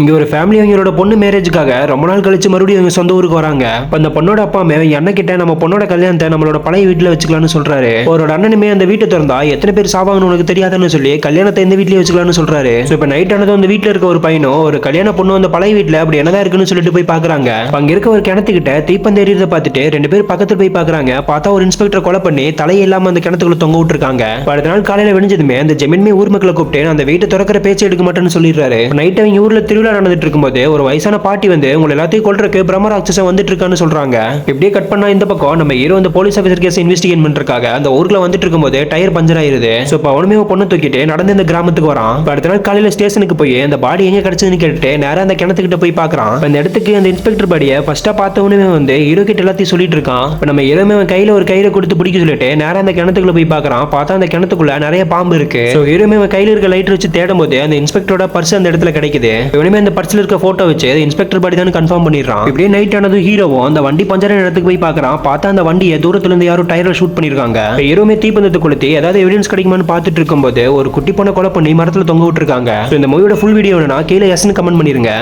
இங்க ஒரு ஃபேமிலி அவங்களோட பொண்ணு மேரேஜுக்காக ரொம்ப நாள் கழிச்சு மறுபடியும் அவங்க சொந்த ஊருக்கு வராங்க. அந்த பொண்ணோட அப்பா அம்மா அண்ணன் கிட்ட நம்ம பொண்ணோட கல்யாணத்தை நம்மளோட பழைய வீட்டுல வச்சுக்கலாம்னு சொல்றாரு. ஒரு அண்ணனுமே அந்த வீட்டை திறந்தா எத்தனை பேர் சாவாங்கன்னு உனக்கு தெரியாதுன்னு சொல்லி கல்யாணத்தை இந்த வீட்லயே வச்சுக்கலாம்னு சொல்றாரு. இப்ப நைட் ஆனதும் அந்த வீட்டுல இருக்க ஒரு பையனும் ஒரு கல்யாண பொண்ணு அந்த பழைய வீட்டுல அப்படி என்னதான் இருக்குன்னு சொல்லிட்டு போய் பாக்குறாங்க. அங்க இருக்க ஒரு கிணத்துக்கிட்ட தீப்பந்த எரியறத பார்த்துட்டு ரெண்டு பேர் பக்கத்துல போய் பாக்குறாங்க. பார்த்தா ஒரு இன்ஸ்பெக்டர் கொலை பண்ணி தலையை இல்லாம அந்த கிணத்துக்குள்ள தொங்க விட்டுருக்காங்க. அடுத்த நாள் காலையில விடிஞ்சதுமே அந்த ஜமீன்மே ஊர் மக்களை கூப்பிட்டு அந்த வீட்டை திறக்கிற பேச்சு எடுக்க மாட்டேன்னு சொல்லிடுறாரு. நைட் அவங்க ஊர்ல திருவிழா நடந்துட்டு இருக்கும்போது ஒரு வயசான பாட்டி உங்களை எல்லாத்தையும் கொல்றதுக்கு பிரம்மராட்சசன் வந்துட்டு இருக்கான்னு சொல்றாங்க. இப்படியே கட் பண்ணா இந்த பக்கம் நம்ம ஹீரோ அந்த போலீஸ் ஆபீசர் கேஸ் இன்வெஸ்டிகேட் பண்றதுக்காக அந்த ஊர்ல வந்துட்டு இருக்கும்போது டயர் பஞ்சர் ஆயிருது. சோ இப்ப அவனுமே பொண்ணு தூக்கிட்டு நடந்து இந்த கிராமத்துக்கு வரான். அடுத்த நாள் காலையில ஸ்டேஷனுக்கு போய் அந்த பாடி எங்க கிடைச்சதுன்னு கேட்டு நேரா அந்த கிணத்துக்கிட்ட போய் பாக்குறான். அந்த இடத்துக்கு அந்த இன்ஸ்பெக்டர் பாடியை ஃபர்ஸ்டா பார்த்தவனுமே ஹீரோ கிட்ட எல்லாத்தையும் சொல்லிட்டு இருக்கான். இப்ப நம்ம ஹீரோமே கையில ஒரு கயிறை கொடுத்து பிடிக்க சொல்லிட்டு நேரா அந்த கிணத்துக்குள்ள போய் பாக்குறான். பார்த்தா அந்த கிணத்துக்குள்ள நிறைய பாம்பு இருக்கு. ஹீரோமே கையில இருக்க லைட் வச்சு தேடும் போது அந்த இன்ஸ்பெக்டரோட பர்ஸ் அந்த இடத்துல கிடைக்குது. இவனுமே அந்த பர்ஸ்ல இருக்க போட்டோ வச்சு இன்ஸ்பெக்டர் பாடி தான் கன்ஃபார்ம் பண்ணிடுறான். இப்படியே நைட் ஆனது ஹீரோவும் அந்த வண்டி பஞ்சர் இடத்துக்கு போய் பார்க்கறான். பார்த்தா அந்த வண்டியை தூரத்துல இருந்து யாரும் டயர்ல ஷூட் பண்ணிருக்காங்க. ஹீரோமே தீப்பந்தத்தை கொளுத்தி ஏதாவது எவிடன்ஸ் கிடைக்குமான்னு பார்த்துட்டு இருக்கும்போது ஒரு குட்டி பொண்ணை கொலை பண்ணி மரத்துல தொங்க விட்டுருக்காங்க. இந்த மூவியோட ஃபுல் வீடியோ வேணும்னா கீழே எஸ்ன்னு கமெண்ட் பண்ணிருங்க.